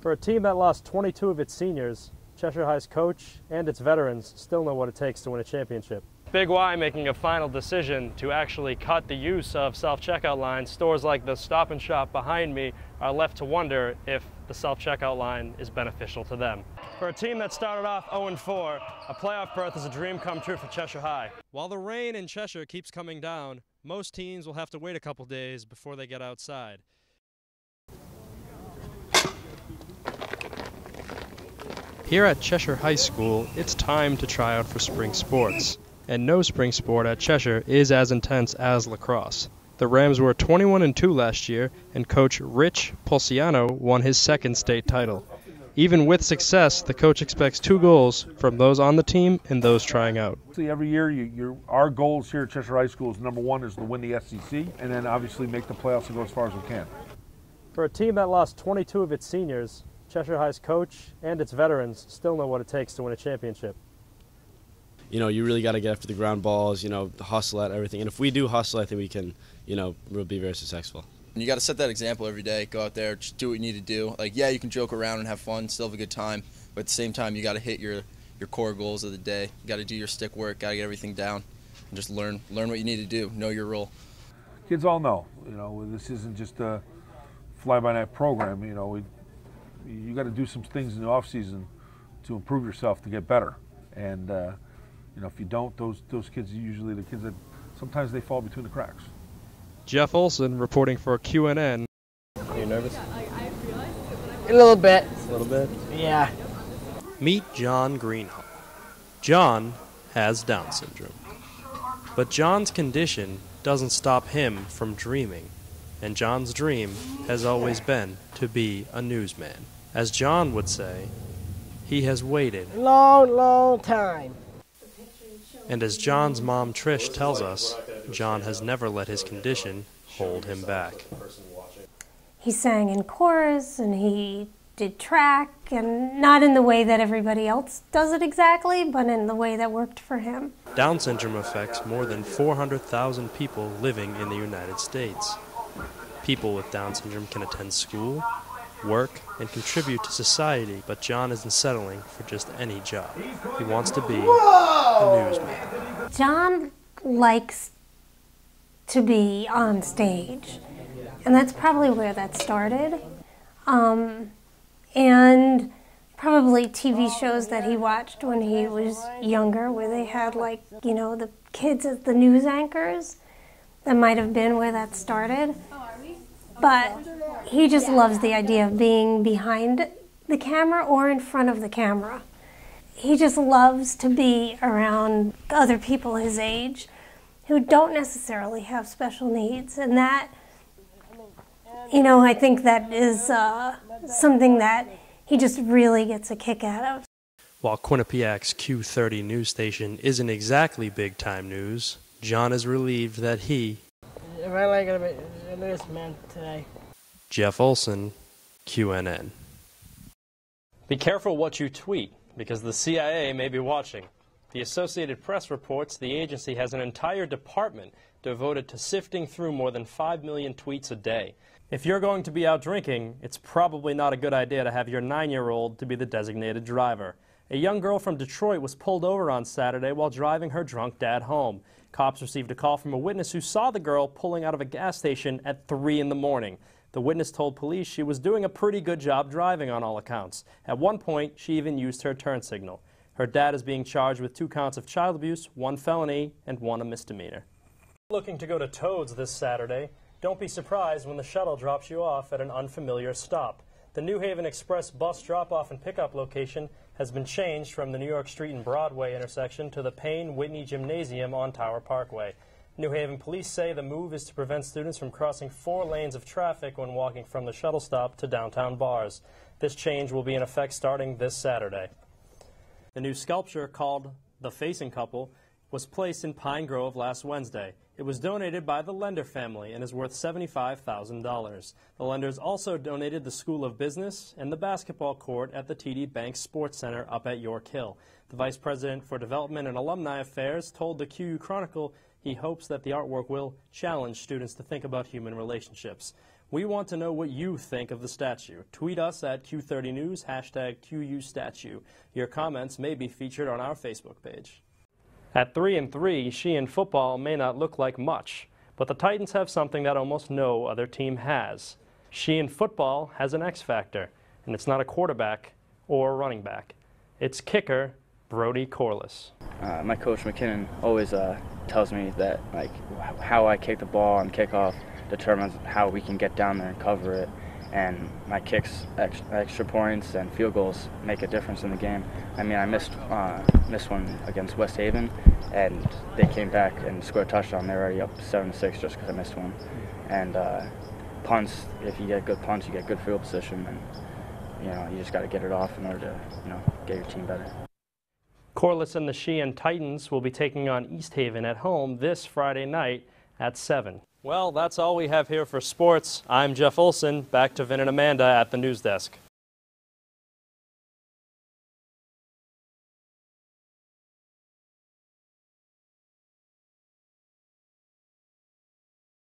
For a team that lost 22 of its seniors, Cheshire High's coach and its veterans still know what it takes to win a championship. Big Y making a final decision to actually cut the use of self-checkout lines. Stores like the Stop and Shop behind me are left to wonder if the self-checkout line is beneficial to them. For a team that started off 0-4, a playoff berth is a dream come true for Cheshire High. While the rain in Cheshire keeps coming down, most teams will have to wait a couple days before they get outside. Here at Cheshire High School, it's time to try out for spring sports. And no spring sport at Cheshire is as intense as lacrosse. The Rams were 21-2 last year, and coach Rich Polciano won his second state title. Even with success, the coach expects 2 goals from those on the team and those trying out. Every year, our goals here at Cheshire High School is #1 is to win the SEC, and then obviously make the playoffs and go as far as we can. For a team that lost 22 of its seniors, Cheshire High's coach and its veterans still know what it takes to win a championship. You know, you really got to get after the ground balls, you know, hustle at everything. And if we do hustle, I think we can, you know, we'll be very successful. You got to set that example every day. Go out there, just do what you need to do. Like, yeah, you can joke around and have fun, still have a good time, but at the same time, you got to hit your core goals of the day. You got to do your stick work, got to get everything down, and just learn what you need to do. Know your role. Kids all know, you know, this isn't just a fly-by-night program. You know, you got to do some things in the off season to improve yourself to get better. And you know, if you don't, those kids are usually the kids that sometimes they fall between the cracks. Jeff Olson reporting for QNN. Are you nervous? A little bit. A little bit? Yeah. Meet John Greenhall. John has Down syndrome. But John's condition doesn't stop him from dreaming. And John's dream has always been to be a newsman. As John would say, he has waited. Long time. And as John's mom Trish tells us, John has never let his condition hold him back. He sang in chorus and he did track, and not in the way that everybody else does it exactly, but in the way that worked for him. Down syndrome affects more than 400,000 people living in the United States. People with Down syndrome can attend school, work, and contribute to society, but John isn't settling for just any job. He wants to be a newsman. John likes to be on stage, and that's probably where that started. And probably TV shows that he watched when he was younger, where they had, like, you know, the kids as the news anchors. That might have been where that started. But he just loves the idea of being behind the camera or in front of the camera. He just loves to be around other people his age who don't necessarily have special needs. And that, you know, I think that is something that he just really gets a kick out of. While Quinnipiac's Q30 news station isn't exactly big-time news, John is relieved that he... Am I like going to be a newsman today? Jeff Olson, QNN. Be careful what you tweet, because the CIA may be watching. The Associated Press reports the agency has an entire department devoted to sifting through more than 5 million tweets a day. If you're going to be out drinking, it's probably not a good idea to have your 9-year-old to be the designated driver. A young girl from Detroit was pulled over on Saturday while driving her drunk dad home. Cops received a call from a witness who saw the girl pulling out of a gas station at 3 in the morning. The witness told police she was doing a pretty good job driving on all accounts. At one point, she even used her turn signal. Her dad is being charged with 2 counts of child abuse, 1 felony, and 1 a misdemeanor. Looking to go to Toads this Saturday? Don't be surprised when the shuttle drops you off at an unfamiliar stop. The New Haven Express bus drop-off and pickup location has been changed from the New York Street and Broadway intersection to the Payne-Whitney Gymnasium on Tower Parkway. New Haven police say the move is to prevent students from crossing 4 lanes of traffic when walking from the shuttle stop to downtown bars. This change will be in effect starting this Saturday. The new sculpture, called The Facing Couple, was placed in Pine Grove last Wednesday. It was donated by the Lender family and is worth $75,000. The Lenders also donated the School of Business and the basketball court at the TD Bank Sports Center up at York Hill. The Vice President for Development and Alumni Affairs told the QU Chronicle he hopes that the artwork will challenge students to think about human relationships. We want to know what you think of the statue. Tweet us at Q30News, hashtag QUStatue. Your comments may be featured on our Facebook page. At 3-3, Sheehan football may not look like much, but the Titans have something that almost no other team has. Sheehan football has an X factor, and it's not a quarterback or a running back. It's kicker Brody Corliss. My coach McKinnon always tells me that how I kick the ball on kickoff determines how we can get down there and cover it, and my kicks, extra points, and field goals make a difference in the game. I mean, I missed one against West Haven, and they came back and scored a touchdown. They were already up 7-6 just because I missed one. And punts, if you get good punts, you get good field position, and you just got to get it off in order to get your team better. Corliss and the Sheehan Titans will be taking on East Haven at home this Friday night at 7. Well, that's all we have here for sports. I'm Jeff Olson. Back to Vin and Amanda at the news desk.